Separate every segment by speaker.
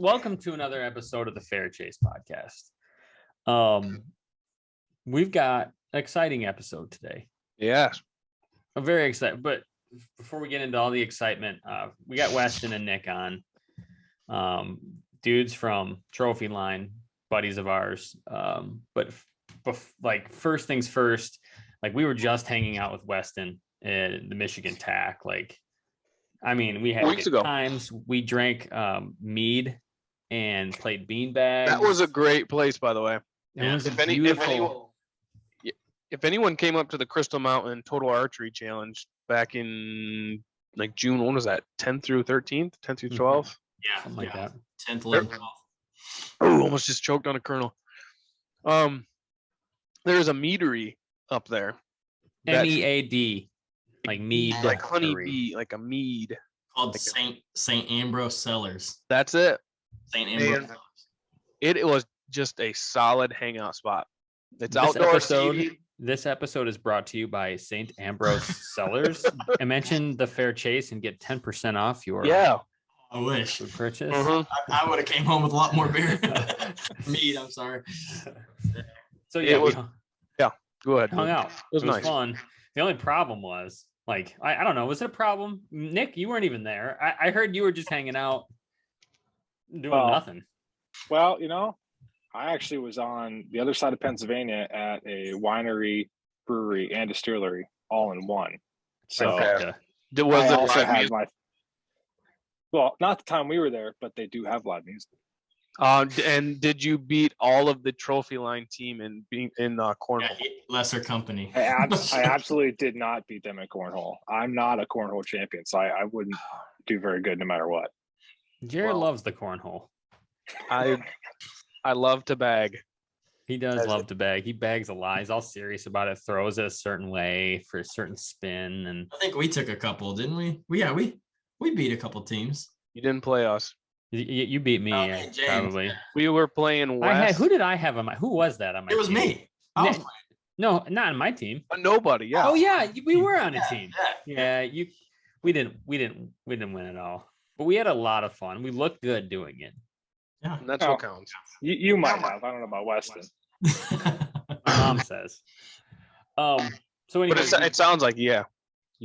Speaker 1: welcome to another episode of the Fair Chase podcast. We've got an exciting episode today.
Speaker 2: Yeah.
Speaker 1: I'm very excited, but before we get into all the excitement, we got Weston and Nick on. Dudes from Trophyline, buddies of ours. But first things first, like we were just hanging out with Weston in the Michigan TAC. Like, I mean, we had good times. We drank mead and played beanbags.
Speaker 2: That was a great place, by the way.
Speaker 1: It was beautiful.
Speaker 2: If anyone came up to the Crystal Mountain Total Archery Challenge back in like June, when was that? 10th through 13th? 10th through 12th?
Speaker 1: Yeah, something like that.
Speaker 3: 10th, 11th, 12th.
Speaker 2: Oh, almost just choked on a kernel. There's a meadery up there.
Speaker 1: MEAD. Like mead.
Speaker 2: Like honeybee, like a mead.
Speaker 3: Called St. Ambrose Cellars.
Speaker 2: That's it.
Speaker 3: St. Ambrose Cellars.
Speaker 2: It was just a solid hangout spot. It's outdoor.
Speaker 1: This episode is brought to you by St. Ambrose Cellars. I mentioned the Fair Chase and get 10% off your
Speaker 3: I wish
Speaker 1: food purchase.
Speaker 3: I would have came home with a lot more beer. Mead, I'm sorry.
Speaker 1: So yeah,
Speaker 2: go ahead.
Speaker 1: Hung out. It was
Speaker 2: nice.
Speaker 1: Fun. The only problem was, like, I don't know, was it a problem? Nick, you weren't even there. I heard you were just hanging out doing nothing.
Speaker 4: Well, you know, I actually was on the other side of Pennsylvania at a winery, brewery, and distillery all in one. So
Speaker 2: Okay.
Speaker 4: well, not the time we were there, but they do have live music.
Speaker 2: And did you beat all of the Trophyline team in cornhole?
Speaker 3: Yeah, lesser company.
Speaker 4: I absolutely did not beat them at cornhole. I'm not a cornhole champion, so I wouldn't do very good no matter what.
Speaker 1: Jared loves the cornhole.
Speaker 2: I love to bag.
Speaker 1: He does love to bag. He bags a lot. He's all serious about it. Throws it a certain way for a certain spin. And
Speaker 3: I think we took a couple, didn't we? We beat a couple teams.
Speaker 2: You didn't play us.
Speaker 1: You beat me, probably.
Speaker 3: Yeah.
Speaker 2: We were playing West.
Speaker 1: Who did I have on my? Who was that on my?
Speaker 3: It was
Speaker 1: team?
Speaker 3: me.
Speaker 1: No, not on my team.
Speaker 2: Nobody. Yeah.
Speaker 1: Oh yeah, we were on a team. Yeah, we didn't win at all, but we had a lot of fun. We looked good doing it.
Speaker 3: Yeah,
Speaker 2: And that's what counts.
Speaker 4: You might have. I don't know about Weston.
Speaker 1: My mom says. So anyway,
Speaker 2: But it sounds like you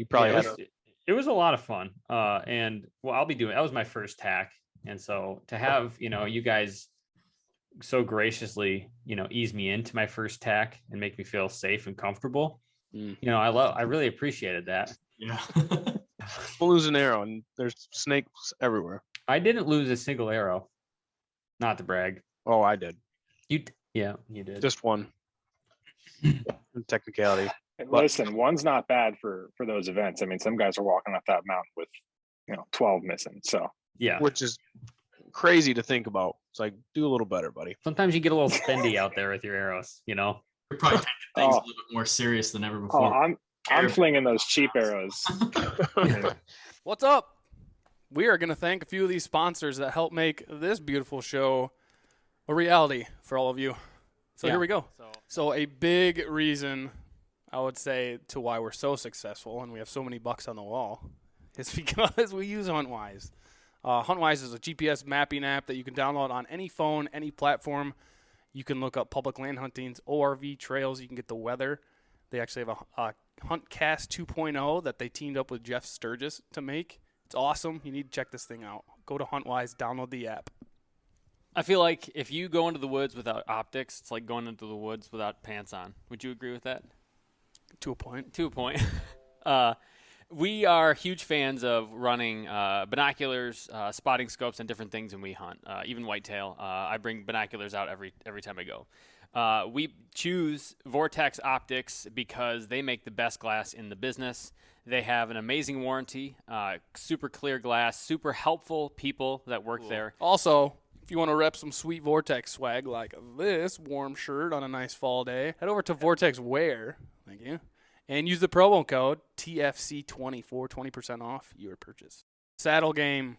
Speaker 2: probably had.
Speaker 1: It was a lot of fun. And I'll be doing. That was my first TAC, and so to have you guys so graciously ease me into my first TAC and make me feel safe and comfortable. I really appreciated that.
Speaker 3: Yeah.
Speaker 2: We'll lose an arrow, and there's snakes everywhere.
Speaker 1: I didn't lose a single arrow. Not to brag.
Speaker 2: Oh, I did.
Speaker 1: You did.
Speaker 2: Just one. Technicality.
Speaker 4: And listen, one's not bad for those events. I mean, some guys are walking up that mountain with 12 missing. So
Speaker 1: yeah,
Speaker 2: which is crazy to think about. It's like, do a little better, buddy.
Speaker 1: Sometimes you get a little spendy out there with your arrows.
Speaker 3: You're probably taking things a little bit more serious than ever before.
Speaker 4: I'm flinging those cheap arrows.
Speaker 5: What's up? We are going to thank a few of these sponsors that help make this beautiful show a reality for all of you. So here we go. So a big reason, I would say, to why we're so successful and we have so many bucks on the wall is because we use HuntWise. HuntWise is a GPS mapping app that you can download on any phone, any platform. You can look up public land huntings, ORV trails. You can get the weather. They actually have a HuntCast 2.0 that they teamed up with Jeff Sturgis to make. It's awesome. You need to check this thing out. Go to HuntWise, download the app.
Speaker 6: I feel like if you go into the woods without optics, it's like going into the woods without pants on. Would you agree with that?
Speaker 5: To a point.
Speaker 6: To a point. We are huge fans of running binoculars, spotting scopes, and different things when we hunt, even whitetail. I bring binoculars out every time I go. We choose Vortex Optics because they make the best glass in the business. They have an amazing warranty, super clear glass, super helpful people that work there.
Speaker 5: Also, if you want to rep some sweet Vortex swag like this warm shirt on a nice fall day, head over to Vortex Wear. Thank you. And use the promo code TFC20 for 20% off your purchase. Saddle game,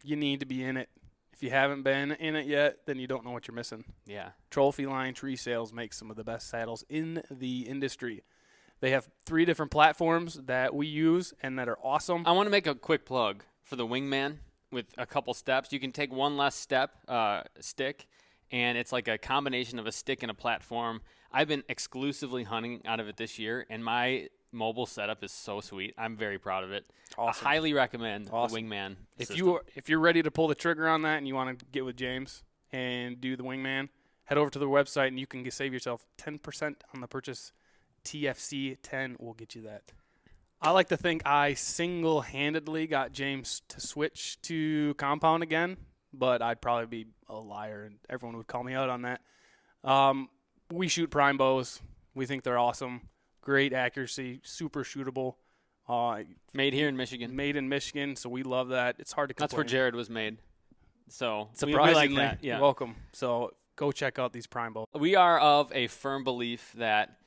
Speaker 5: you need to be in it. If you haven't been in it yet, then you don't know what you're missing.
Speaker 6: Yeah.
Speaker 5: Trophyline Tree Sales makes some of the best saddles in the industry. They have 3 different platforms that we use and that are awesome.
Speaker 6: I want to make a quick plug for the Wingman. with a couple steps. You can take one less stick, and it's like a combination of a stick and a platform. I've been exclusively hunting out of it this year, and my mobile setup is so sweet. I'm very proud of it.
Speaker 5: Awesome.
Speaker 6: I highly recommend the
Speaker 5: Awesome.
Speaker 6: Wingman
Speaker 5: If
Speaker 6: system.
Speaker 5: you're ready to pull the trigger on that and you want to get with James and do the Wingman, head over to the website and you can save yourself 10% on the purchase. TFC 10 will get you that. I like to think I single-handedly got James to switch to compound again, but I'd probably be a liar and everyone would call me out on that. We shoot prime bows. We think they're awesome. Great accuracy, super shootable.
Speaker 6: Made here in Michigan.
Speaker 5: Made in Michigan, so we love that. It's hard to complain.
Speaker 6: That's where Jared was made. So we
Speaker 5: Surprisingly,
Speaker 6: like that. Yeah.
Speaker 5: you're welcome. So go check out these prime bows.
Speaker 6: We are of a firm belief that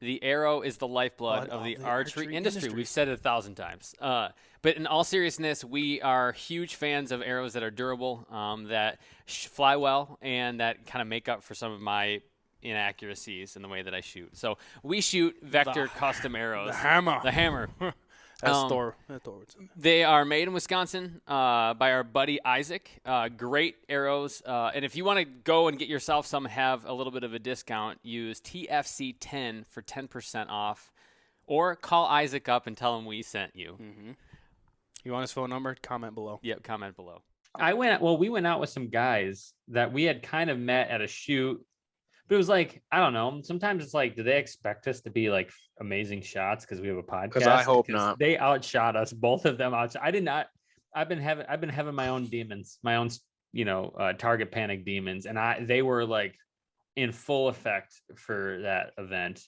Speaker 6: the arrow is the lifeblood of the archery industry. We've said it 1,000 times. But in all seriousness, we are huge fans of arrows that are durable, that fly well, and that kind of make up for some of my inaccuracies in the way that I shoot. So we shoot Vector custom arrows.
Speaker 5: The hammer.
Speaker 6: The hammer.
Speaker 5: That's Thor. That's Thor.
Speaker 6: They are made in Wisconsin by our buddy Isaac. Great arrows. And if you want to go and get yourself some, have a little bit of a discount, use TFC 10 for 10% off. Or call Isaac up and tell him we sent you.
Speaker 5: Mm-hmm. You want his phone number? Comment below.
Speaker 6: Yep, comment below.
Speaker 1: We went out with some guys that we had kind of met at a shoot. But it was like, I don't know. Sometimes it's like, do they expect us to be like amazing shots because we have a podcast?
Speaker 2: Because I hope not.
Speaker 1: They outshot us, both of them. I did not. I've been having my own demons, my own, target panic demons, and they were like in full effect for that event.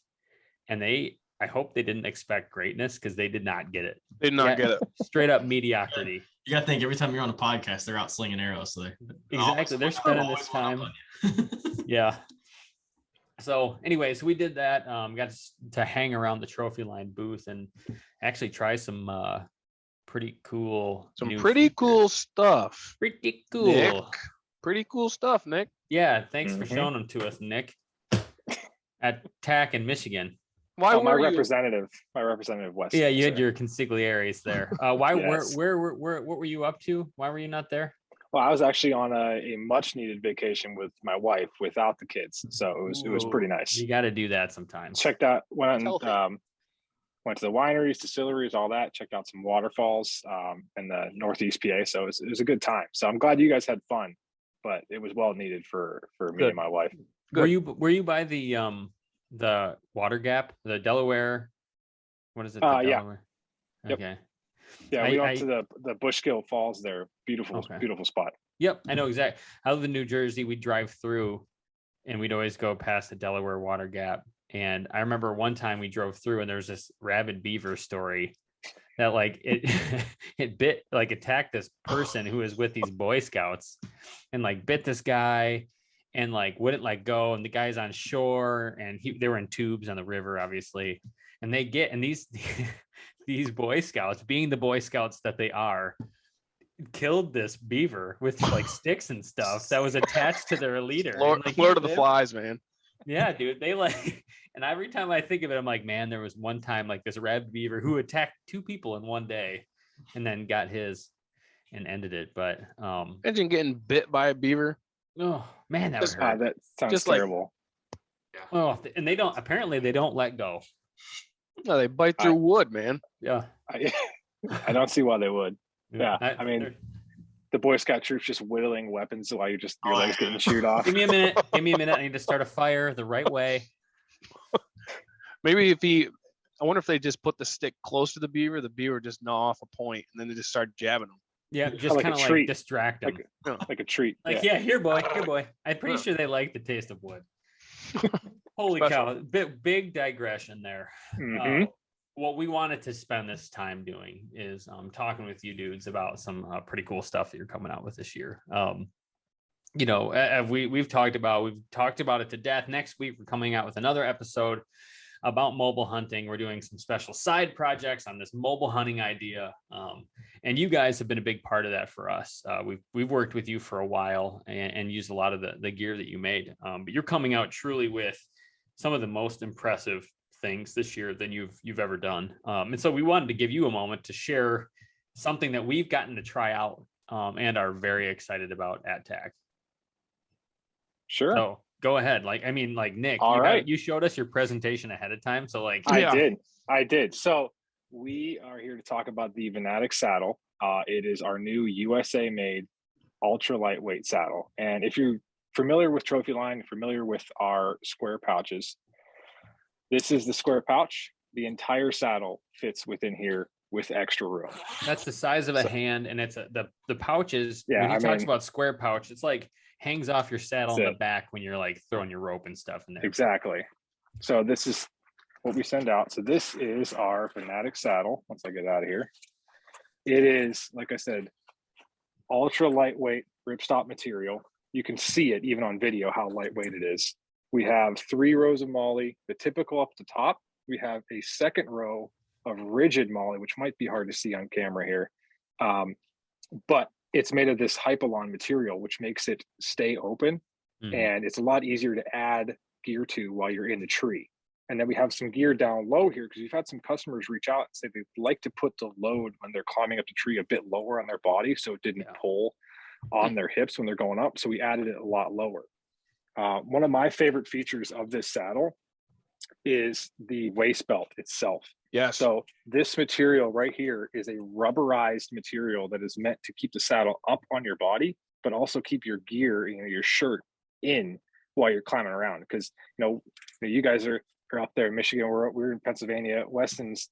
Speaker 1: And I hope they didn't expect greatness because they did not get it.
Speaker 2: They did not get it.
Speaker 1: Straight up mediocrity.
Speaker 3: You gotta think every time you're on a podcast, they're out slinging arrows. So
Speaker 1: Exactly. They're spending this time. Yeah. So anyways, we did that. Got to hang around the Trophyline booth and actually try some pretty cool
Speaker 2: stuff.
Speaker 1: Pretty cool.
Speaker 2: Nick. Pretty cool stuff, Nick.
Speaker 1: Yeah, thanks for showing them to us, Nick. At TAC in Michigan.
Speaker 2: Why
Speaker 4: my
Speaker 2: were you?
Speaker 4: my representative West.
Speaker 1: Yeah, you had your consigliaries there. Why?
Speaker 4: Yes.
Speaker 1: Where? What were you up to? Why were you not there?
Speaker 4: Well, I was actually on a much needed vacation with my wife without the kids, so it was pretty nice.
Speaker 1: You got to do that sometimes.
Speaker 4: Went to the wineries, distilleries, all that. Checked out some waterfalls in the Northeast PA. So it was a good time. So I'm glad you guys had fun, but it was well needed for me and my wife.
Speaker 1: Good. Were you by the water gap, the Delaware? What is it?
Speaker 4: Yeah.
Speaker 1: Delaware?
Speaker 4: Yep.
Speaker 1: Okay.
Speaker 4: Yeah, we went to the Bushkill Falls there. Beautiful spot.
Speaker 1: Yep, I know exactly. I live in New Jersey. We drive through, and we'd always go past the Delaware Water Gap. And I remember one time we drove through, and there's this rabid beaver story that like it attacked this person who was with these Boy Scouts, and like bit this guy, and like wouldn't let go. And the guy's on shore, and they were in tubes on the river, obviously. And these Boy Scouts, being the Boy Scouts that they are, killed this beaver with like sticks and stuff that was attached to their leader.
Speaker 2: Lord of the Flies, man.
Speaker 1: Yeah, dude. And every time I think of it, I'm like, man, there was one time like this rabid beaver who attacked 2 people in one day and then got his and ended it. But
Speaker 2: imagine getting bit by a beaver.
Speaker 1: oh man, that would hurt.
Speaker 4: That sounds
Speaker 2: Just like-
Speaker 4: terrible.
Speaker 1: Oh, and they don't let go.
Speaker 2: No, they bite through wood, man.
Speaker 1: Yeah.
Speaker 4: I don't see why they would. Yeah, I mean,
Speaker 1: they're-
Speaker 4: the Boy Scout troops just whittling weapons while your legs getting chewed off.
Speaker 1: Give me a minute. I need to start a fire the right way.
Speaker 2: Maybe I wonder if they just put the stick close to the beaver just gnaw off a point, and then they just start jabbing them.
Speaker 1: Yeah, just
Speaker 4: Like a
Speaker 1: kind of like
Speaker 4: treat.
Speaker 1: distract them.
Speaker 4: Like a treat.
Speaker 1: Like, yeah, here, boy. I'm pretty sure they like the taste of wood. Holy cow. Big digression there.
Speaker 4: Mhm.
Speaker 1: What we wanted to spend this time doing is talking with you dudes about some pretty cool stuff that you're coming out with this year. We've talked about it to death. Next week, we're coming out with another episode about mobile hunting. We're doing some special side projects on this mobile hunting idea. And you guys have been a big part of that for us. We've worked with you for a while and used a lot of the gear that you made. But you're coming out truly with some of the most impressive things this year than you've ever done. And so we wanted to give you a moment to share something that we've gotten to try out and are very excited about at TAC.
Speaker 4: Sure.
Speaker 1: So go ahead. Like, I mean, like Nick,
Speaker 4: All right.
Speaker 1: you showed us your presentation ahead of time. So like,
Speaker 4: I did. So we are here to talk about the Venatic Saddle. It is our new USA made ultra lightweight saddle. And if you're familiar with Trophyline, familiar with our square pouches, this is the square pouch. The entire saddle fits within here with extra room.
Speaker 1: that's the size of a hand, and it's the pouches.
Speaker 4: Yeah,
Speaker 1: when he
Speaker 4: I
Speaker 1: talks
Speaker 4: mean,
Speaker 1: about square pouch, it's like hangs off your saddle in
Speaker 4: that's
Speaker 1: the back when you're like throwing your rope and stuff in there.
Speaker 4: Exactly. So this is what we send out. So this is our Venatic Saddle. Once I get out of here, it is, like I said, ultra lightweight ripstop material. You can see it even on video how lightweight it is. We have 3 rows of MOLLE, the typical up the top. We have a second row of rigid MOLLE, which might be hard to see on camera here. But it's made of this Hypalon material, which makes it stay open. And it's a lot easier to add gear to while you're in the tree. And then we have some gear down low here because we've had some customers reach out and say they'd like to put the load when they're climbing up the tree a bit lower on their body so it didn't pull on their hips when they're going up. So we added it a lot lower. One of my favorite features of this saddle is the waist belt itself.
Speaker 2: Yeah.
Speaker 4: So this material right here is a rubberized material that is meant to keep the saddle up on your body, but also keep your gear, your shirt in while you're climbing around. Because you guys are up there in Michigan, we're in Pennsylvania, Weston's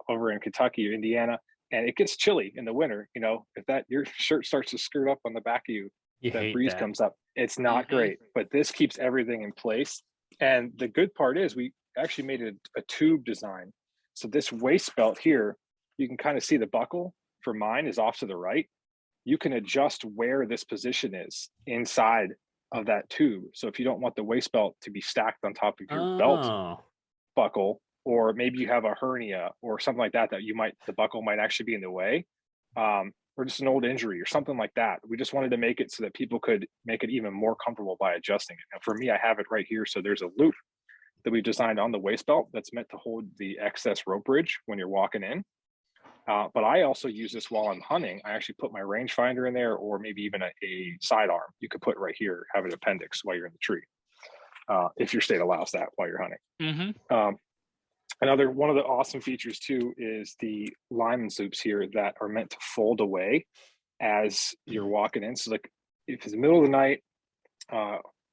Speaker 4: over in Kentucky, Indiana, and it gets chilly in the winter. If that your shirt starts to skirt up on the back of you, that breeze comes up. It's not great, but this keeps everything in place. And the good part is we actually made a tube design. So this waist belt here, you can kind of see the buckle for mine is off to the right. You can adjust where this position is inside of that tube. So if you don't want the waist belt to be stacked on top of your belt buckle, or maybe you have a hernia or something like that, the buckle might actually be in the way, or just an old injury or something like that. We just wanted to make it so that people could make it even more comfortable by adjusting it. And for me, I have it right here. So there's a loop that we designed on the waist belt that's meant to hold the excess rope bridge when you're walking in. But I also use this while I'm hunting. I actually put my rangefinder in there, or maybe even a sidearm you could put right here, have an appendix while you're in the tree, if your state allows that while you're hunting. Another one of the awesome features too is the lineman's loops here that are meant to fold away as you're walking in. So like if it's the middle of the night,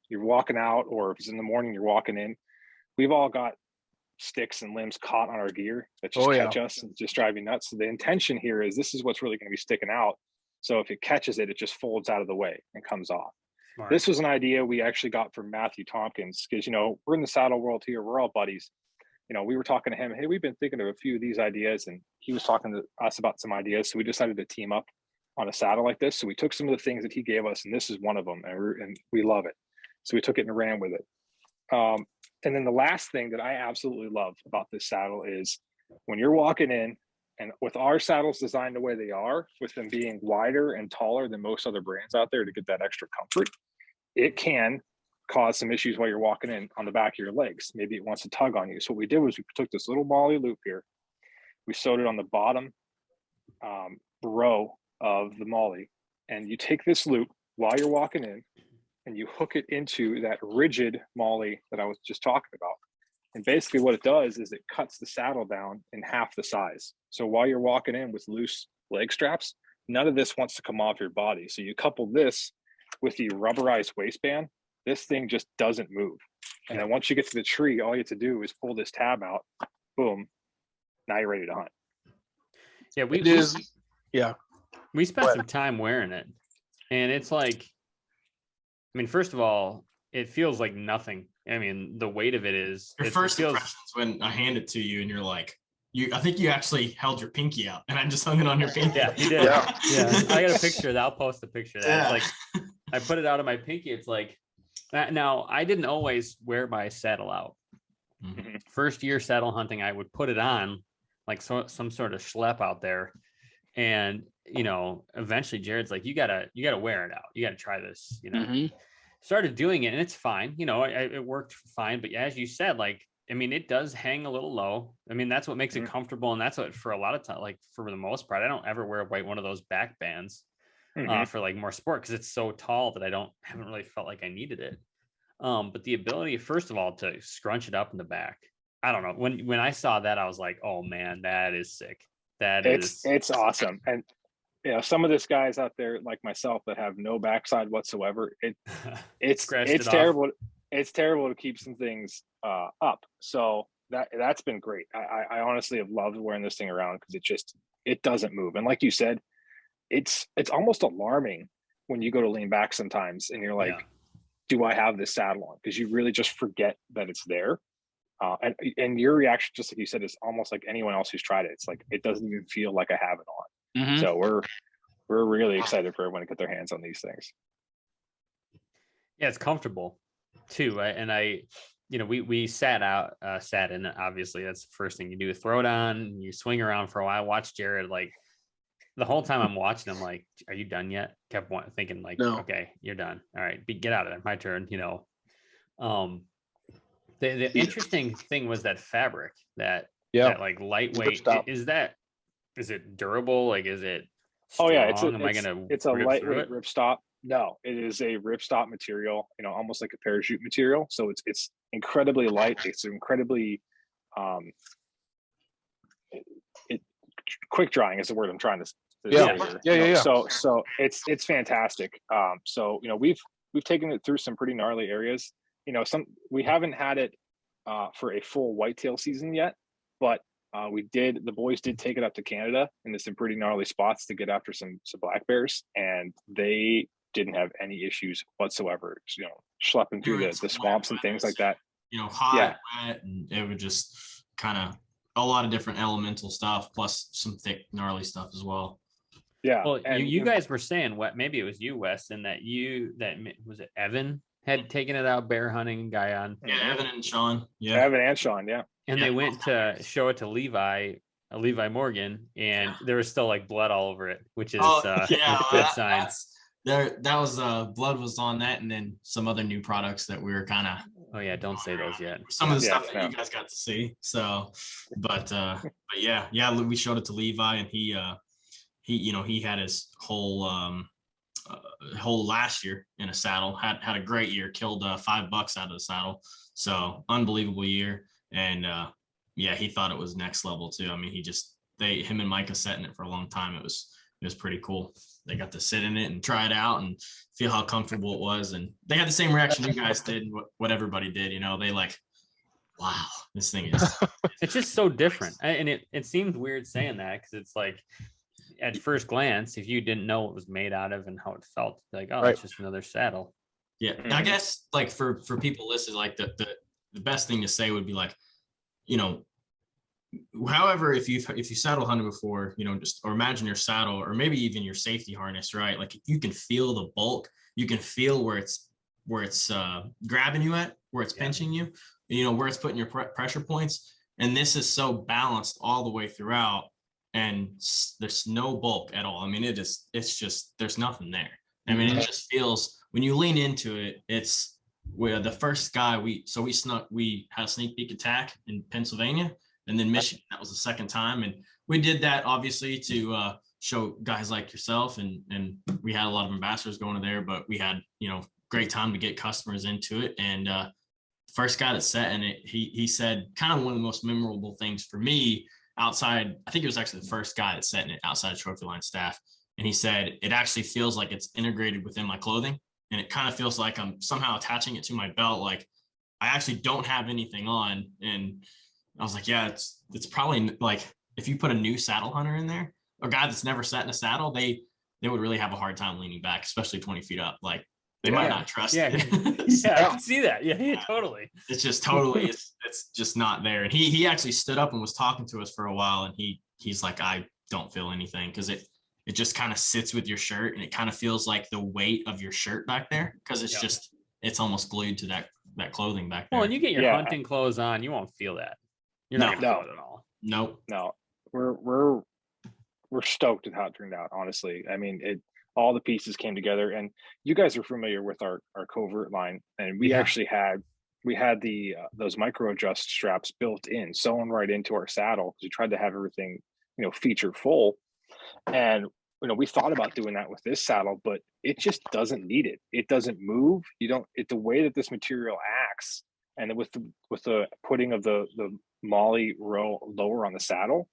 Speaker 4: you're walking out, or if it's in the morning, you're walking in, we've all got sticks and limbs caught on our gear that just catch us and just drive you nuts. So the intention here is this is what's really going to be sticking out. So if it catches it, it just folds out of the way and comes off. Smart. This was an idea we actually got from Matthew Tompkins because, we're in the saddle world here. We're all buddies. We were talking to him. Hey, we've been thinking of a few of these ideas, and he was talking to us about some ideas. So we decided to team up on a saddle like this. So we took some of the things that he gave us, and this is one of them, and we love it. So we took it and ran with it. And then the last thing that I absolutely love about this saddle is when you're walking in, and with our saddles designed the way they are, with them being wider and taller than most other brands out there to get that extra comfort, it can cause some issues while you're walking in on the back of your legs. Maybe it wants to tug on you. So what we did was we took this little MOLLE loop here, we sewed it on the bottom row of the MOLLE, and you take this loop while you're walking in, and you hook it into that rigid MOLLE that I was just talking about. And basically what it does is it cuts the saddle down in half the size. So while you're walking in with loose leg straps, none of this wants to come off your body. So you couple this with the rubberized waistband, this thing just doesn't move. And then once you get to the tree, all you have to do is pull this tab out, boom, now you're ready to hunt.
Speaker 1: Yeah, we spent some time wearing it, and it's like, first of all, it feels like nothing. The weight of it is.
Speaker 3: Your first impressions when I hand it to you, and you're like, I think you actually held your pinky out, and I just hung it on your pinky.
Speaker 1: Yeah, you did. Yeah. I got a picture of that. I'll post a picture of that. Yeah. It's like I put it out of my pinky. It's like that. Now I didn't always wear my saddle out. Mm-hmm. First year saddle hunting, I would put it on like some sort of schlep out there, and eventually Jared's like, you gotta wear it out. You gotta try this. Started doing it, and it's fine. It worked fine. But as you said, like, it does hang a little low. That's what makes it comfortable. And that's what, for a lot of time, like for the most part, I don't ever wear one of those back bands. for like more sport, because it's so tall that haven't really felt like I needed it. But the ability, first of all, to scrunch it up in the back, I don't know. When I saw that, I was like, oh man, that is sick. It's
Speaker 4: awesome. And some of these guys out there like myself that have no backside whatsoever, it's terrible. It's terrible to keep some things up. So that's been great. I honestly have loved wearing this thing around, because it doesn't move. And like you said, it's almost alarming when you go to lean back sometimes and you're like, do I have this saddle on? Because you really just forget that it's there. And your reaction, just like you said, is almost like anyone else who's tried it. It's like, it doesn't even feel like I have it on.
Speaker 2: Mm-hmm.
Speaker 4: So we're really excited for everyone to get their hands on these things.
Speaker 1: Yeah, it's comfortable too. We sat in it. Obviously, that's the first thing you do. Throw it on, you swing around for a while. Watch Jared, like the whole time I'm watching him, like, are you done yet? Kept thinking like,
Speaker 2: No.
Speaker 1: Okay, you're done. All right, get out of there. My turn. The interesting thing was that fabric, that like lightweight. Is it durable? Like, is it strong?
Speaker 4: It's a lightweight ripstop. No, it is a ripstop material, almost like a parachute material. So it's incredibly light. It's incredibly quick drying is the word I'm trying to say here. So it's fantastic. We've taken it through some pretty gnarly areas. We haven't had it for a full whitetail season yet, but the boys did take it up to Canada into some pretty gnarly spots to get after some black bears, and they didn't have any issues whatsoever. Schlepping through the swamps and things like that.
Speaker 3: Hot, wet, and it would just kind of a lot of different elemental stuff, plus some thick, gnarly stuff as well.
Speaker 4: Yeah.
Speaker 1: Well, you guys were saying maybe it was you, Wes, and that was it Evan had taken it out bear hunting guy on.
Speaker 3: Yeah, Evan and Sean. Yeah.
Speaker 4: Evan and Sean, yeah.
Speaker 1: And they went to show it to Levi Morgan, and there was still like blood all over it, which is a good sign.
Speaker 3: That was blood was on that, and then some other new products that we were kind of.
Speaker 1: Oh yeah, don't say those yet.
Speaker 3: Some of the stuff that you guys got to see. So, but yeah, we showed it to Levi, and he had his whole last year in a saddle. Had a great year. Killed $5 out of the saddle. So unbelievable year, and he thought it was next level too. I mean, him and Micah sat in it for a long time. It was pretty cool. They got to sit in it and try it out and feel how comfortable it was. And they had the same reaction you guys did, what everybody did. They like, wow, this thing is.
Speaker 1: It's just so different. And it seems weird saying that, because it's like, at first glance, if you didn't know what it was made out of and how it felt, like, oh, It's just another saddle.
Speaker 3: Yeah. I guess like for people listening, like the best thing to say would be like, however, if you saddle hunted before, or imagine your saddle, or maybe even your safety harness, right? Like, you can feel the bulk, you can feel where it's grabbing you at, where it's pinching you, where it's putting your pressure points. And this is so balanced all the way throughout, and there's no bulk at all. I mean, it's just, there's nothing there. I mean, it just feels, when you lean into it, it's where the first guy we had a sneak peek attack in Pennsylvania, and then Michigan. That was the second time. And we did that obviously to show guys like yourself, and we had a lot of ambassadors going to there, but we had, great time to get customers into it. And first guy that sat in it, he said kind of one of the most memorable things for me outside, I think it was actually the first guy that sat in it outside of Trophyline staff. And he said, it actually feels like it's integrated within my clothing. And it kind of feels like I'm somehow attaching it to my belt. Like, I actually don't have anything on. And I was like, yeah, it's probably like, if you put a new saddle hunter in there, a guy that's never sat in a saddle, they would really have a hard time leaning back, especially 20 feet up. Like, they might not trust it.
Speaker 1: I can see that. Yeah, totally.
Speaker 3: It's just totally, it's just not there. And he actually stood up and was talking to us for a while, and he's like, I don't feel anything, because it just kind of sits with your shirt, and it kind of feels like the weight of your shirt back there, because it's almost glued to that clothing back there.
Speaker 1: Well, and you get your hunting clothes on, you won't feel that. You're not gonna feel it at all.
Speaker 3: Nope.
Speaker 4: No. We're stoked at how it turned out, honestly. I mean, all the pieces came together, and you guys are familiar with our covert line, and we actually had the those micro adjust straps built in, sewn right into our saddle, because we tried to have everything feature full. And we thought about doing that with this saddle, but it just doesn't need it. It doesn't move. The way that this material acts, and with the putting of the molly row lower on the saddle,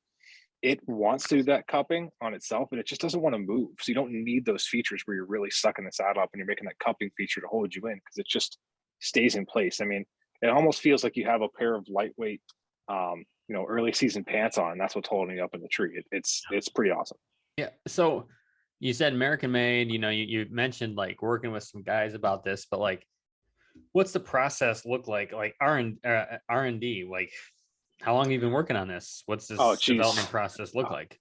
Speaker 4: it wants to do that cupping on itself, and it just doesn't want to move. So you don't need those features where you're really sucking the saddle up and you're making that cupping feature to hold you in, because it just stays in place. I mean, it almost feels like you have a pair of lightweight, early season pants on. That's what's holding you up in the tree. It's pretty awesome.
Speaker 1: Yeah. So you said American made, you mentioned like working with some guys about this, but like, what's the process look like R&D? Like, how long have you been working on this? What's this development process look like?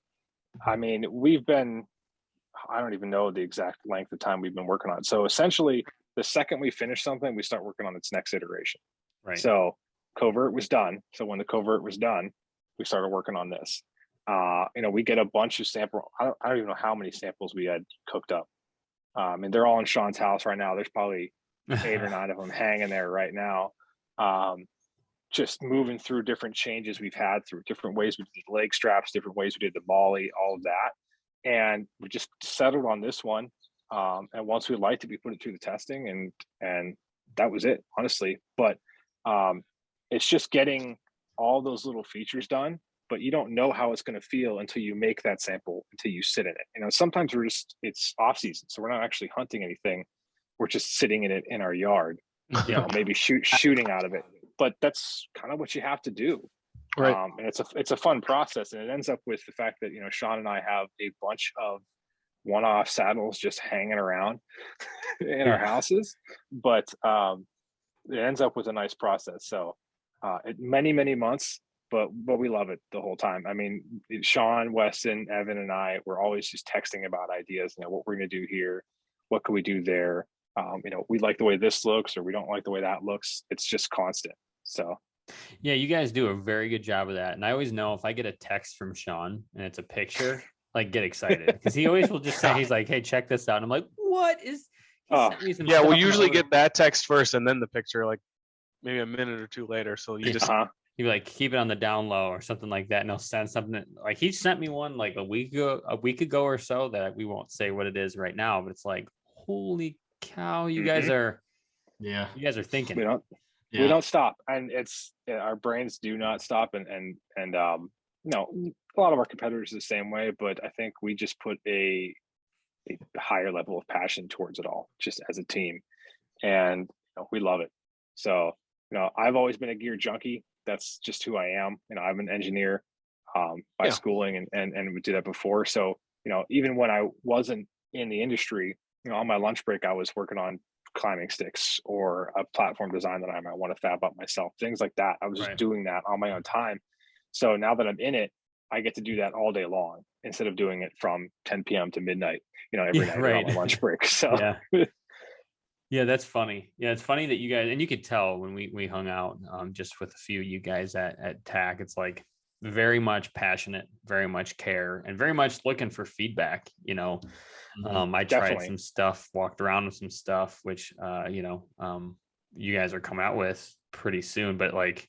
Speaker 4: I mean, I don't even know the exact length of time we've been working on it. So essentially, the second we finish something, we start working on its next iteration.
Speaker 1: Right.
Speaker 4: So covert was done. So when the covert was done, we started working on this. We get a bunch of sample. I don't even know how many samples we had cooked up. And they're all in Sean's house right now. There's probably 8 or 9 of them hanging there right now. Just moving through different changes we've had through different ways we did the leg straps, different ways we did the molly, all of that. And we just settled on this one. And once we liked it, we put it through the testing, and that was it, honestly. But it's just getting all those little features done, but you don't know how it's going to feel until you make that sample, until you sit in it. Sometimes it's off season, so we're not actually hunting anything. We're just sitting in it in our yard, maybe shooting out of it. But that's kind of what you have to do.
Speaker 2: Right.
Speaker 4: And it's a fun process, and it ends up with the fact that, Sean and I have a bunch of one-off saddles just hanging around in our houses, but it ends up with a nice process. So many, many months, but we love it the whole time. I mean, Sean, Weston, Evan, and I, we're always just texting about ideas, what we're going to do here, what can we do there? We like the way this looks, or we don't like the way that looks. It's just constant. So
Speaker 1: yeah, you guys do a very good job of that. And I always know if I get a text from Sean and it's a picture, like, get excited, because he always will just say, he's like, hey, check this out. And I'm like, what is?
Speaker 2: Yeah, we usually get that text first and then the picture, like maybe a minute or two later. So you just
Speaker 1: he'd be like, keep it on the down low or something like that, and he'll send something like he sent me one like a week ago or so that we won't say what it is right now, but it's like, holy cow, you guys are thinking.
Speaker 4: We don't stop, and our brains do not stop, and a lot of our competitors are the same way, but I think we just put a higher level of passion towards it all, just as a team, and we love it. So I've always been a gear junkie. That's just who I am. I'm an engineer by schooling, and we did that before. So even when I wasn't in the industry, on my lunch break, I was working on climbing sticks or a platform design that I might want to fab up myself, things like that. I was just doing that on my own time. So now that I'm in it, I get to do that all day long instead of doing it from 10 p.m. to midnight, every night on my lunch break. So
Speaker 1: yeah, that's funny. Yeah, it's funny that you guys, and you could tell when we hung out just with a few of you guys at TAC, it's like very much passionate, very much care, and very much looking for feedback. I tried some stuff, walked around with some stuff, which you guys are coming out with pretty soon, but like,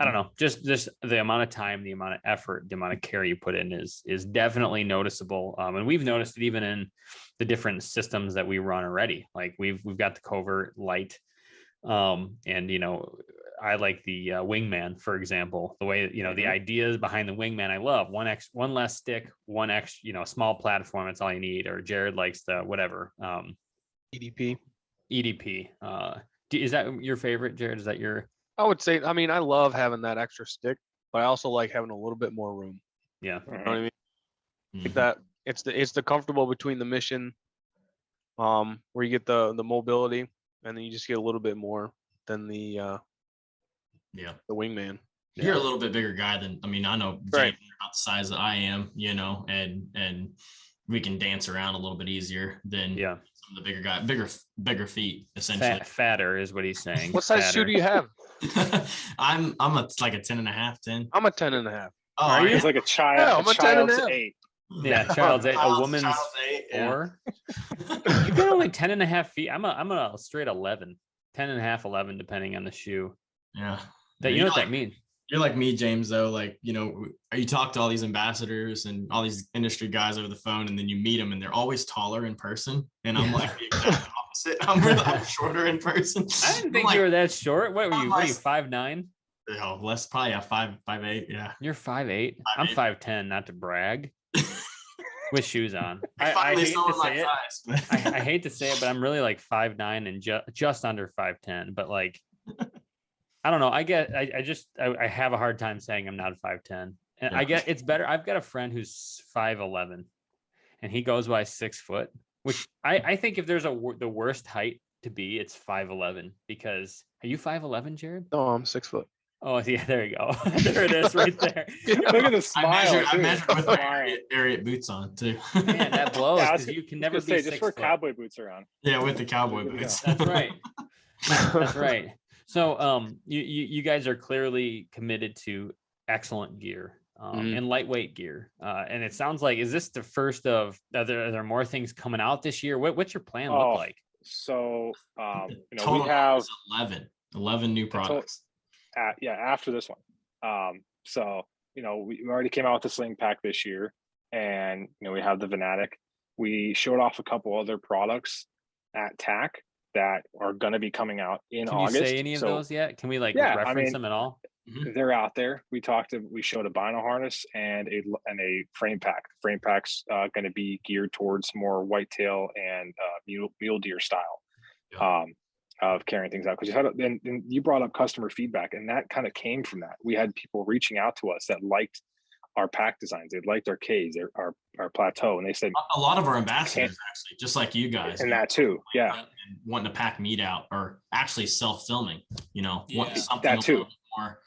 Speaker 1: I don't know, just the amount of time, the amount of effort, the amount of care you put in is definitely noticeable. And we've noticed it even in the different systems that we run already. Like we've got the covert light, and I like the wingman, for example, the way the ideas behind the wingman. I love one less stick, one extra, small platform. That's all you need. Or Jared likes the whatever.
Speaker 2: EDP.
Speaker 1: Is that your favorite, Jared? Is that your?
Speaker 2: I would say, I love having that extra stick, but I also like having a little bit more room.
Speaker 1: Yeah.
Speaker 2: You know what I mean? Like that. It's the comfortable between the mission, where you get the mobility, and then you just get a little bit more than the wingman.
Speaker 3: You're a little bit bigger guy than, I know Jay, about the size that I am, and we can dance around a little bit easier than some of the bigger guy, bigger feet, essentially.
Speaker 1: Fatter is what he's saying.
Speaker 2: What size shoe do you have?
Speaker 3: I'm like a 10.5, 10.
Speaker 2: I'm a 10.5.
Speaker 4: Oh, are you? It's like a child. Yeah,
Speaker 2: I'm a 10.5.
Speaker 4: 8.
Speaker 1: Yeah, child's 8. A woman's
Speaker 3: 8,
Speaker 1: 4. You've got only 10.5 feet. I'm a straight 11, 10.5, 11, depending on the shoe.
Speaker 3: Yeah.
Speaker 1: You know what that means?
Speaker 3: You're like me, James, though. Like, you talk to all these ambassadors and all these industry guys over the phone, and then you meet them and they're always taller in person. And I'm like the exact opposite. I'm shorter in person.
Speaker 1: I didn't think you were that short. What were you? What are you, 5'9"?
Speaker 3: No, less, probably 5'8". Yeah.
Speaker 1: You're 5'8". I'm 5'10", not to brag. With shoes on.
Speaker 3: I
Speaker 1: hate to say it. I hate to say it, but I'm really like 5'9" and just under 5'10". But like, I don't know. I have a hard time saying I'm not 5'10". And yeah. I get it's better. I've got a friend who's 5'11", and he goes by 6 foot, which I think if there's the worst height to be, it's 5'11". Because are you 5'11", Jared?
Speaker 2: No, I'm 6 foot.
Speaker 1: Oh yeah, there you go. There it is, right there.
Speaker 4: Look at the smile.
Speaker 3: I measured with my Ariat boots on too.
Speaker 1: Man, that blows because you can never be
Speaker 4: just wear cowboy boots around.
Speaker 3: Yeah, with the cowboy boots.
Speaker 1: That's right. That's right. So, you guys are clearly committed to excellent gear, and lightweight gear. And it sounds like, is this the first of? Are there more things coming out this year? What's your plan look like?
Speaker 4: So, we have
Speaker 3: 11 new products.
Speaker 4: After this one. So, we already came out with the sling pack this year, and, we have the Venatic. We showed off a couple other products at TAC that are going to be coming out in August.
Speaker 1: Can you say any of those yet? Can we reference them at all?
Speaker 4: They're out there. We showed a bino harness and a frame pack. The frame pack's going to be geared towards more whitetail and mule deer style. Yeah. Of carrying things out, because you brought up customer feedback, and that kind of came from that. We had people reaching out to us that liked our pack designs, they liked our Ks, our plateau, and they said
Speaker 3: a lot of our ambassadors actually, just like you guys,
Speaker 4: and that too, yeah,
Speaker 3: and wanting to pack meat out or actually self-filming, wanting something
Speaker 4: that too
Speaker 3: more,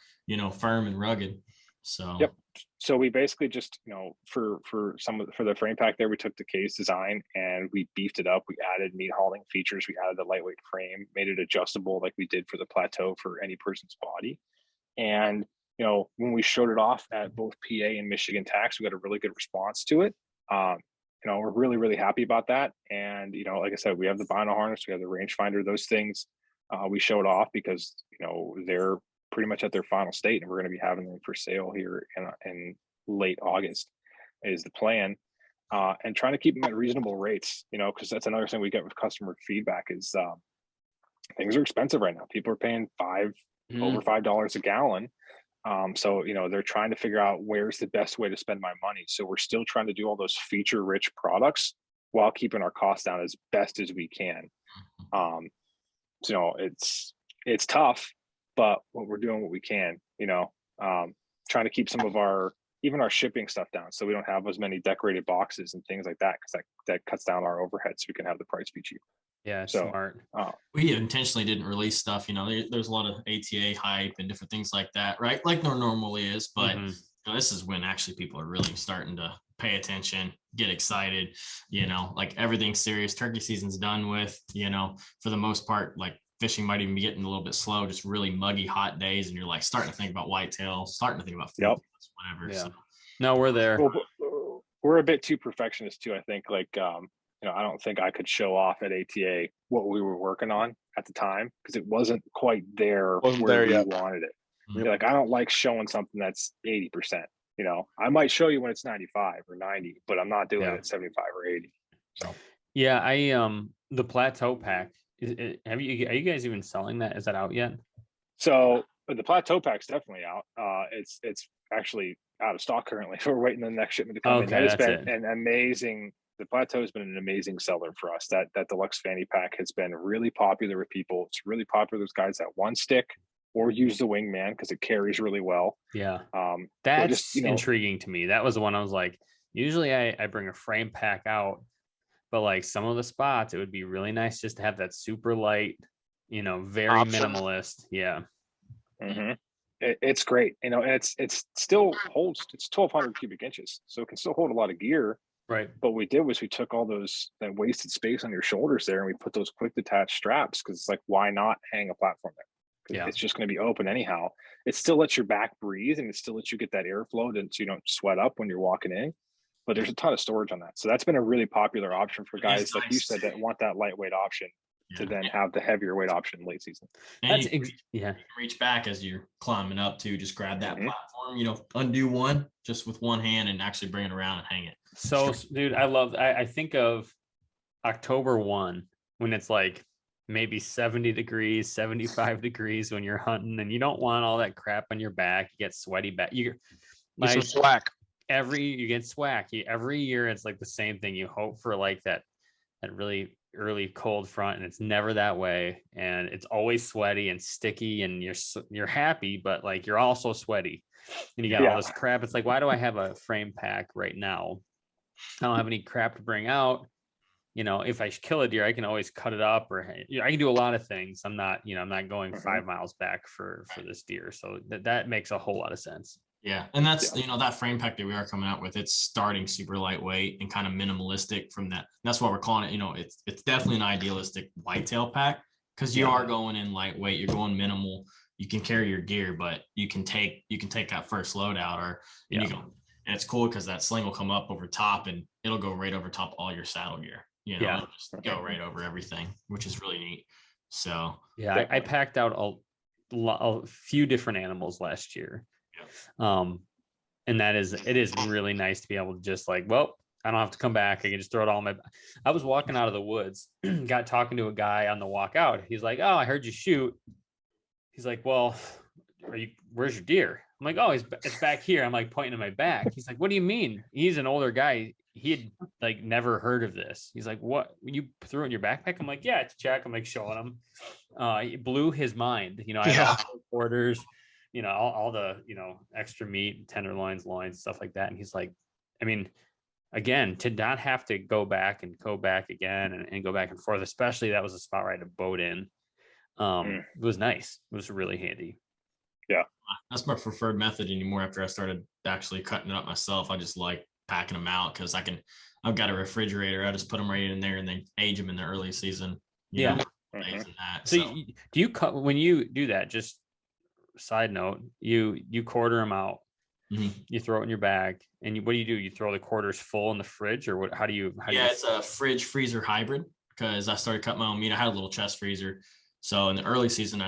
Speaker 3: firm and rugged. So
Speaker 4: yep. So we basically just, for the frame pack there, we took the case design and we beefed it up. We added meat hauling features. We added the lightweight frame, made it adjustable like we did for the plateau for any person's body. And, when we showed it off at both PA and Michigan TAC, we got a really good response to it. We're really, really happy about that. And, like I said, we have the bino harness, we have the rangefinder, those things we showed off because, they're pretty much at their final state, and we're going to be having them for sale here in late August is the plan, and trying to keep them at reasonable rates, because that's another thing we get with customer feedback is things are expensive right now. People are paying over $5 a gallon. So, they're trying to figure out where's the best way to spend my money. So we're still trying to do all those feature rich products while keeping our costs down as best as we can. It's tough, but we're doing what we can, trying to keep some of our shipping stuff down, so we don't have as many decorated boxes and things like that, because that cuts down our overhead, so we can have the price be cheap.
Speaker 1: Yeah, smart.
Speaker 3: We intentionally didn't release stuff. There's a lot of ATA hype and different things like that, right? Like there normally is, but this is when actually people are really starting to pay attention, get excited. Like everything's serious. Turkey season's done with. For the most part, like fishing might even be getting a little bit slow, just really muggy, hot days, and you're like starting to think about whitetail, starting to think about food, whatever.
Speaker 1: Yeah.
Speaker 3: So.
Speaker 1: No, we're there.
Speaker 4: Well, we're a bit too perfectionist too, I think. Like, I don't think I could show off at ATA what we were working on at the time, because it wasn't quite there where we wanted it. Mm-hmm. Like, I don't like showing something that's 80%. I might show you when it's 95 or 90, but I'm not doing it at 75 or 80. So
Speaker 1: yeah, the plateau pack. Are you guys even selling that? Is that out yet?
Speaker 4: So the plateau pack's definitely out. It's actually out of stock currently. We're waiting the next shipment to come in. It's been an amazing. The plateau has been an amazing seller for us. That deluxe fanny pack has been really popular with people. It's really popular with guys that one stick or use the wingman because it carries really well.
Speaker 1: Yeah, that's intriguing to me. That was the one I was like, usually I bring a frame pack out, but like some of the spots, it would be really nice just to have that super light, very minimalist. Yeah.
Speaker 4: Mm-hmm. It's great, and it's still holds. It's 1,200 cubic inches, so it can still hold a lot of gear.
Speaker 1: Right.
Speaker 4: But what we did was we took all that wasted space on your shoulders there, and we put those quick detach straps, because it's like, why not hang a platform there? Yeah. It's just going to be open anyhow. It still lets your back breathe, and it still lets you get that airflow, so you don't sweat up when you're walking in. But there's a ton of storage on that, so that's been a really popular option for guys like you said that want that lightweight option. to then have the heavier weight option late season.
Speaker 3: And you can reach back as you're climbing up to just grab that platform, undo one just with one hand and actually bring it around and hang it.
Speaker 1: So, dude, I think of October 1 when it's like maybe 70 degrees, 75 degrees when you're hunting, and you don't want all that crap on your back. You get sweaty back. You
Speaker 2: get some slack.
Speaker 1: You get swack. Every year it's like the same thing. You hope for like that really early cold front, and it's never that way. And it's always sweaty and sticky, and you're happy, but like you're also sweaty, and you got all this crap. It's like, why do I have a frame pack right now? I don't have any crap to bring out. If I kill a deer, I can always cut it up, or I can do a lot of things. I'm not going 5 miles back for this deer. So that makes a whole lot of sense.
Speaker 3: Yeah. And that's, that frame pack that we are coming out with, it's starting super lightweight and kind of minimalistic from that. That's what we're calling it. It's definitely an idealistic whitetail pack, because you are going in lightweight, you're going minimal. You can carry your gear, but you can take that first load out, and it's cool because that sling will come up over top and it'll go right over top all your saddle gear. It'll just go right over everything, which is really neat. So
Speaker 1: I packed out a few different animals last year. And it is really nice to be able to just like, well, I don't have to come back. I can just throw it all in I was walking out of the woods, got talking to a guy on the walk out. He's like, oh, I heard you shoot. He's like, well, where's your deer? I'm like, oh, it's back here. I'm like pointing to my back. He's like, what do you mean? He's an older guy. He had like never heard of this. He's like, what? You threw it in your backpack? I'm like, yeah, it's check. I'm like showing him. It blew his mind. I had all the quarters, all the, extra meat, tenderloins, loins, stuff like that. And he's like, I mean, again, to not have to go back again and go back and forth, especially that was a spot where I had a boat in. It was nice. It was really handy.
Speaker 4: Yeah.
Speaker 3: That's my preferred method anymore. After I started actually cutting it up myself, I just like packing them out because I've got a refrigerator. I just put them right in there and then age them in the early season.
Speaker 1: So do you cut when you do that? Just side note, you quarter them out. You throw it in your bag, and what do? You throw the quarters full in the fridge, or what? How do you?
Speaker 3: It's a fridge freezer hybrid, because I started cutting my own meat. I had a little chest freezer, so in the early season,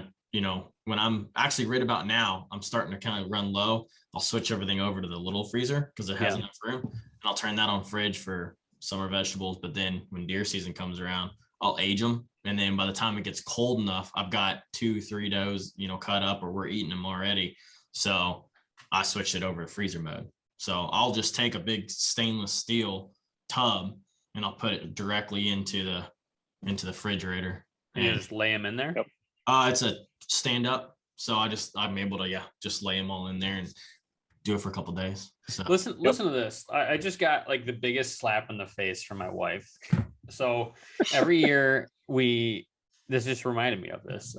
Speaker 3: when I'm actually right about now, I'm starting to kind of run low. I'll switch everything over to the little freezer because it has enough room, and I'll turn that on fridge for summer vegetables. But then when deer season comes around, I'll age them. And then by the time it gets cold enough, I've got 2-3 does, cut up, or we're eating them already. So I switched it over to freezer mode. So I'll just take a big stainless steel tub and I'll put it directly into the refrigerator.
Speaker 1: And you just lay them in there?
Speaker 4: Yep.
Speaker 3: It's a stand up. So I'm able to, just lay them all in there and do it for a couple of days. So
Speaker 1: listen to this. I just got like the biggest slap in the face from my wife. So every year this just reminded me of this.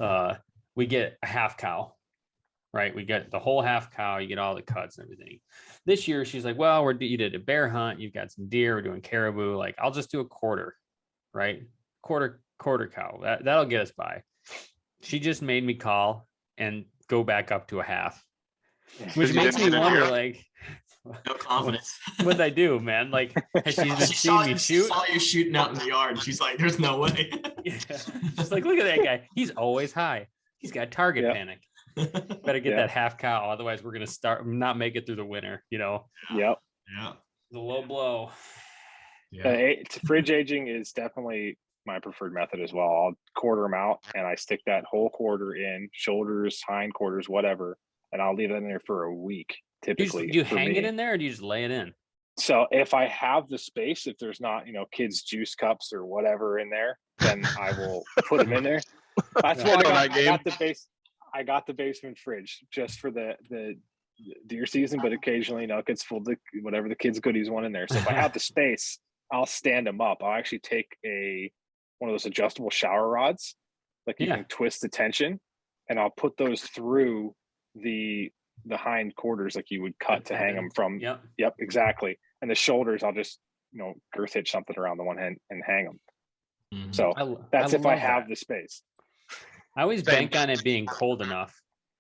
Speaker 1: We get a half cow, right? We get the whole half cow. You get all the cuts and everything. This year she's like, well, you did a bear hunt. You've got some deer. We're doing caribou. Like, I'll just do a quarter, right? Quarter cow. That'll get us by. She just made me call and go back up to a half, which makes me wonder, like,
Speaker 3: no confidence.
Speaker 1: What'd I do, man? Like, has she even seen me shoot?
Speaker 3: She saw you shooting out in the yard. And she's like, there's no way.
Speaker 1: She's like, look at that guy. He's always high. He's got target panic. Better get that half cow. Otherwise, we're going to not make it through the winter,
Speaker 4: Yep.
Speaker 3: Yeah.
Speaker 1: The low blow.
Speaker 4: Yeah. Fridge aging is definitely my preferred method as well. I'll quarter them out and I stick that whole quarter in, shoulders, hind quarters, whatever, and I'll leave it in there for a week. Typically,
Speaker 1: do you hang it in there, or do you just lay it in?
Speaker 4: So if I have the space, if there's not, kids juice cups or whatever in there, then I will put them in there. That's why I got the basement fridge just for the deer season, but occasionally, it gets full of whatever the kids' goodies want in there. So if I have the space, I'll stand them up. I'll actually take one of those adjustable shower rods, like you can twist the tension, and I'll put those through the hind quarters, like you would cut to hang them from. Yep, exactly. And the shoulders, I'll just girth hitch something around the one end and hang them. So that's if I have the space.
Speaker 1: I always bank on it being cold enough.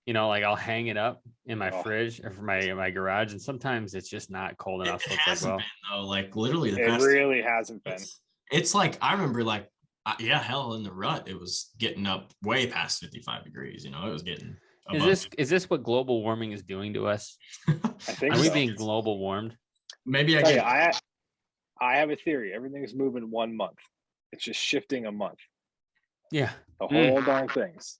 Speaker 1: Like I'll hang it up in my fridge or for my garage, and sometimes it's just not cold enough.
Speaker 3: It hasn't been though. Like literally,
Speaker 4: it really hasn't been.
Speaker 3: It's like I remember, like Yeah, hell, in the rut, it was getting up way past 55 degrees. You know, it was getting.
Speaker 1: Is this what global warming is doing to us?
Speaker 4: I think
Speaker 1: Are we
Speaker 4: so.
Speaker 1: being global warmed?
Speaker 3: Maybe I
Speaker 4: Tell you,
Speaker 3: get.
Speaker 4: I have a theory. Everything's moving 1 month. It's just shifting a month.
Speaker 1: Yeah.
Speaker 4: The whole darn things.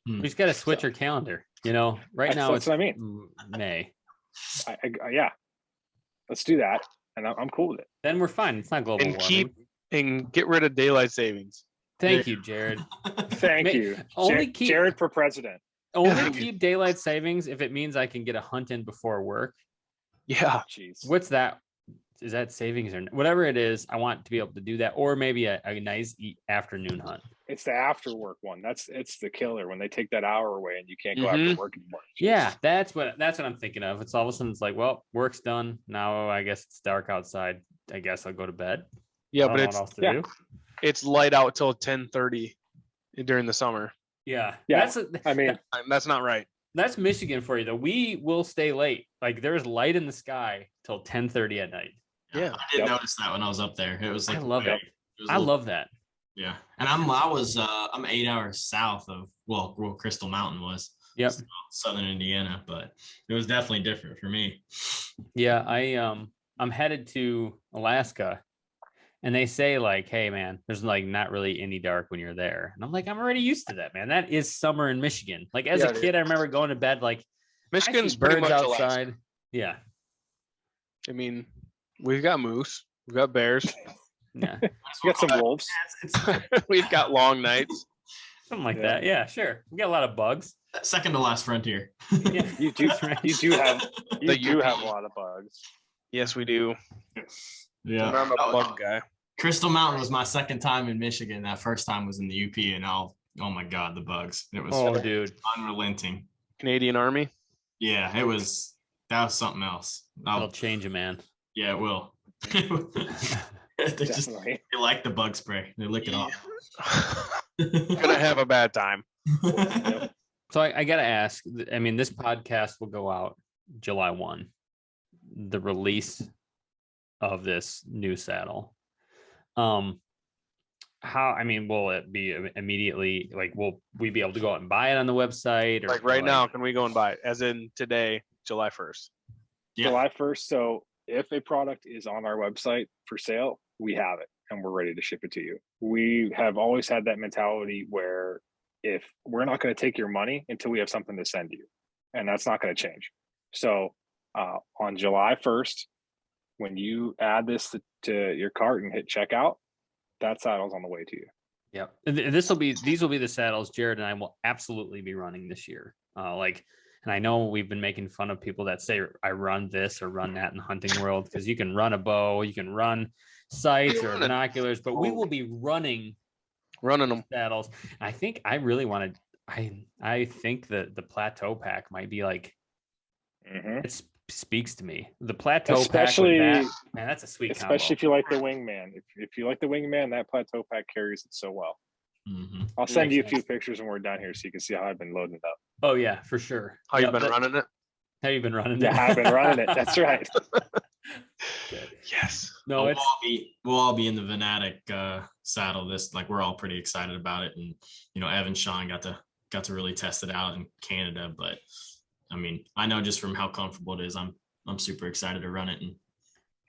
Speaker 1: We just got to switch our calendar. You know, right now
Speaker 4: that's
Speaker 1: it's
Speaker 4: what I mean.
Speaker 1: May.
Speaker 4: Yeah. Let's do that. And I'm cool with it.
Speaker 1: Then we're fine. It's not global warming.
Speaker 2: And get rid of daylight savings.
Speaker 1: Thank you, Jared.
Speaker 4: Thank you. Jared for president.
Speaker 1: Only keep daylight savings if it means I can get a hunt in before work.
Speaker 2: Yeah.
Speaker 4: Jeez.
Speaker 1: What's that? Is that savings or whatever it is? I want to be able to do that, or maybe a nice afternoon hunt.
Speaker 4: It's the after work one. It's the killer when they take that hour away and you can't go after work anymore. Jeez.
Speaker 1: Yeah, that's what I'm thinking of. It's all of a sudden it's like, well, work's done. Now I guess it's dark outside. I guess I'll go to bed.
Speaker 2: Yeah, but it's light out till 10:30 during the summer.
Speaker 1: Yeah.
Speaker 2: That's not right.
Speaker 1: That's Michigan for you though. We will stay late. Like there's light in the sky till 10:30 at night.
Speaker 2: Yeah.
Speaker 3: I didn't notice that when I was up there. It was like
Speaker 1: I love it. I love that.
Speaker 3: Yeah. And I'm 8 hours south of where Crystal Mountain was.
Speaker 1: Yep.
Speaker 3: Southern Indiana, but it was definitely different for me.
Speaker 1: Yeah, I'm headed to Alaska. And they say like, hey man, there's like not really any dark when you're there. And I'm like, I'm already used to that, man. That is summer in Michigan. Like as a kid, I remember going to bed like
Speaker 2: Michigan's
Speaker 1: birds
Speaker 2: pretty much
Speaker 1: outside.
Speaker 2: Alaska.
Speaker 1: Yeah.
Speaker 2: I mean, we've got moose, we've got bears.
Speaker 1: Yeah.
Speaker 4: We got some wolves.
Speaker 2: We've got long nights.
Speaker 1: Something like that. Yeah, sure. We got a lot of bugs.
Speaker 3: Second to last frontier.
Speaker 1: Yeah.
Speaker 4: You do have a lot of bugs.
Speaker 2: Yes, we do.
Speaker 3: Yeah.
Speaker 2: I'm a bug guy.
Speaker 3: Crystal Mountain was my second time in Michigan. That first time was in the UP, and oh my God, the bugs. It was
Speaker 1: dude,
Speaker 3: unrelenting.
Speaker 2: Canadian Army.
Speaker 3: Yeah, that was something else.
Speaker 1: It'll change a man.
Speaker 3: Yeah, it will. They like the bug spray. They lick it off.
Speaker 2: Gonna have a bad time.
Speaker 1: So I gotta ask. I mean, this podcast will go out July 1. The release of this new saddle. Will it be immediately like will we be able to go out and buy it on the website or
Speaker 2: like right now? Can we go and buy it as in today, July 1st?
Speaker 3: Yeah.
Speaker 4: July 1st. So if a product is on our website for sale, we have it and we're ready to ship it to you. We have always had that mentality where if we're not going to take your money until we have something to send you, and that's not going to change. So on July 1st, when you add this to your cart and hit checkout, that saddle's on the way to you.
Speaker 1: Yep. And these will be the saddles Jared and I will absolutely be running this year. And I know we've been making fun of people that say I run this or run that in the hunting world, because you can run a bow, you can run sights or binoculars, but we will be running
Speaker 2: them
Speaker 1: saddles. I think I really want to, I think that the Plateau pack might be like, it speaks to me. The Plateau pack with that, man, that's a sweet combo.
Speaker 4: Especially if you like the wingman. If you like the wingman, that Plateau pack carries it so well. I'll send you a few pictures when we're down here so you can see how I've been loading it up.
Speaker 1: Oh yeah, for sure.
Speaker 2: How you've been running it?
Speaker 1: How you been running it?
Speaker 4: Yeah, I've been running it. That's right.
Speaker 2: Yes.
Speaker 1: No,
Speaker 3: we'll all be in the Venatic saddle. We're all pretty excited about it, and Evan Sean got to really test it out in Canada. But I mean, I know just from how comfortable it is, I'm super excited to run it. And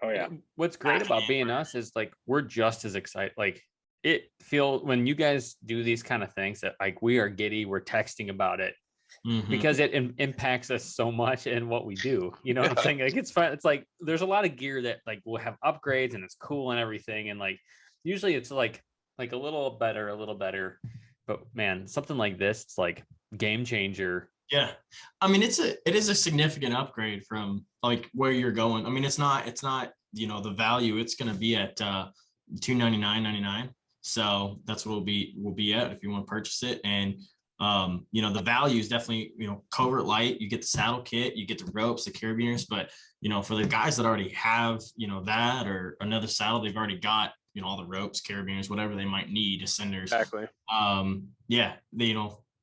Speaker 4: oh yeah,
Speaker 1: what's great about being us is like we're just as excited. Like when you guys do these kind of things that like we are giddy, we're texting about it. Because it impacts us so much in what we do. You know what I'm saying? Like it's fun. It's like there's a lot of gear that like will have upgrades and it's cool and everything. And like usually it's like a little better. But man, something like this, it's like game changer.
Speaker 3: Yeah. I mean, it is a significant upgrade from like where you're going. I mean, it's not the value it's gonna be at $299.99. So that's what we'll be at if you want to purchase it. And the value is definitely, covert light. You get the saddle kit, you get the ropes, the carabiners, but for the guys that already have, that or another saddle, they've already got, all the ropes, carabiners, whatever they might need, ascenders.
Speaker 2: Exactly.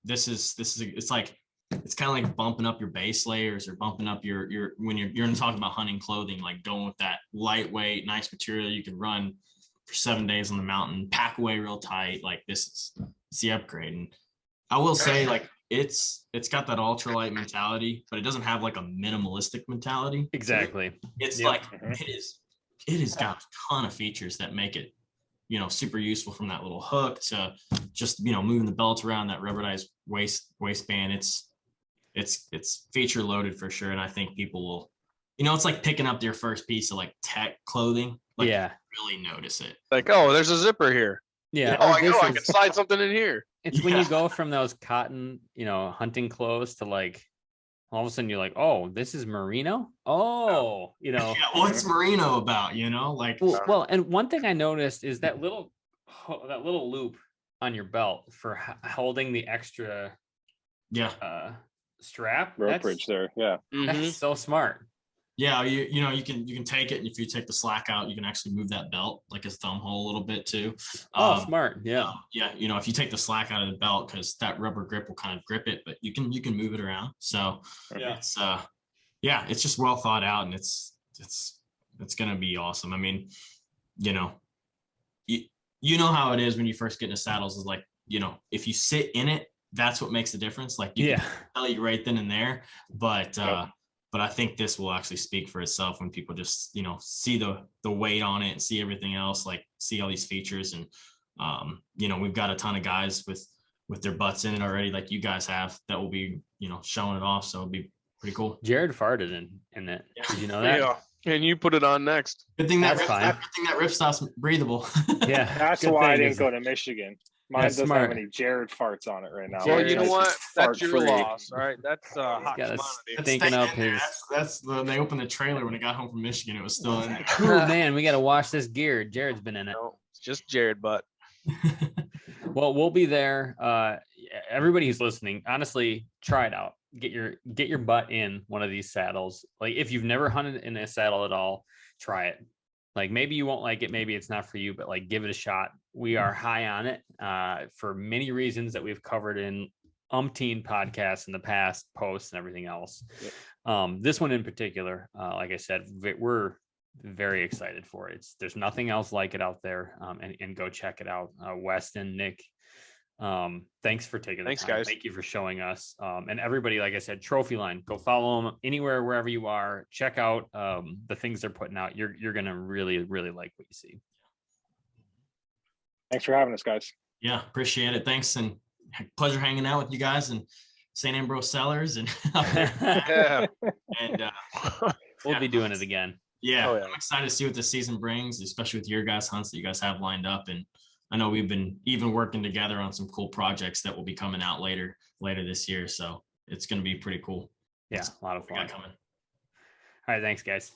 Speaker 3: This is it's kind of like bumping up your base layers or bumping up your when you're talking about hunting clothing, like going with that lightweight, nice material you can run, for 7 days on the mountain, pack away real tight. Like it's the upgrade. And I will say, like, it's got that ultralight mentality, but it doesn't have like a minimalistic mentality.
Speaker 1: Exactly.
Speaker 3: It's like it has got a ton of features that make it, you know, super useful, from that little hook to just, you know, moving the belt around, that rubberized waistband. It's feature loaded for sure. And I think people will, you know, it's like picking up your first piece of like tech clothing. Like, you really notice it.
Speaker 2: Like, oh, there's a zipper here.
Speaker 1: Yeah.
Speaker 2: Oh, I can slide something in here.
Speaker 1: It's when you go from those cotton, you know, hunting clothes to like, all of a sudden you're like, oh, this is merino. Oh, you know,
Speaker 3: What's merino about? You know, like,
Speaker 1: well, and one thing I noticed is that little loop on your belt for holding the extra, strap.
Speaker 4: Rope bridge there. Yeah.
Speaker 1: That's so smart.
Speaker 3: Yeah, you know, you can take it, and if you take the slack out, you can actually move that belt like a thumb hole a little bit too.
Speaker 1: Smart. Yeah.
Speaker 3: Yeah, you know, if you take the slack out of the belt, because that rubber grip will kind of grip it, but you can move it around. So it's it's just well thought out, and it's gonna be awesome. I mean, you know, you know how it is when you first get into saddles, is like, you know, if you sit in it, that's what makes the difference. Like, you can tell you right then and there, but I think this will actually speak for itself when people just, you know, see the weight on it and see everything else, like see all these features. And, you know, we've got a ton of guys with their butts in it already, like you guys have, that will be, you know, showing it off. So it'll be pretty cool.
Speaker 1: Jared farted in it. Did you know that?
Speaker 2: Yeah. And you put it on next.
Speaker 3: Good thing that ripstop's breathable.
Speaker 1: Yeah.
Speaker 4: That's why I didn't go to Michigan. Mine doesn't have any Jared farts on it right now.
Speaker 2: Well, you know what? That's your loss. All right. That's hot commodity.
Speaker 1: Thinking up his.
Speaker 3: That's when they opened the trailer when I got home from Michigan. It was still in there.
Speaker 1: Oh man, we got to wash this gear. Jared's been in it.
Speaker 2: No, it's just Jared butt.
Speaker 1: Well, we'll be there. Everybody who's listening, honestly, try it out. Get your butt in one of these saddles. Like, if you've never hunted in a saddle at all, try it. Like, maybe you won't like it, maybe it's not for you, but like, give it a shot. We are high on it for many reasons that we've covered in umpteen podcasts in the past, posts and everything else. This one in particular, like I said, we're very excited for it. There's nothing else like it out there, and go check it out. Weston, Nick, thanks for taking the time.
Speaker 2: Guys.
Speaker 1: Thank you for showing us. And everybody, like I said, Trophyline, go follow them anywhere, wherever you are. Check out the things they're putting out. You're gonna really, really like what you see.
Speaker 4: Thanks for having us, guys.
Speaker 3: Yeah, appreciate it. Thanks, and pleasure hanging out with you guys and St. Ambrose Cellars, and and
Speaker 1: we'll be doing it again.
Speaker 3: Yeah, I'm excited to see what the season brings, especially with your guys' hunts that you guys have lined up. And I know we've been even working together on some cool projects that will be coming out later this year. So it's going to be pretty cool.
Speaker 1: Yeah, a lot of fun.
Speaker 3: Coming.
Speaker 1: All right, thanks, guys.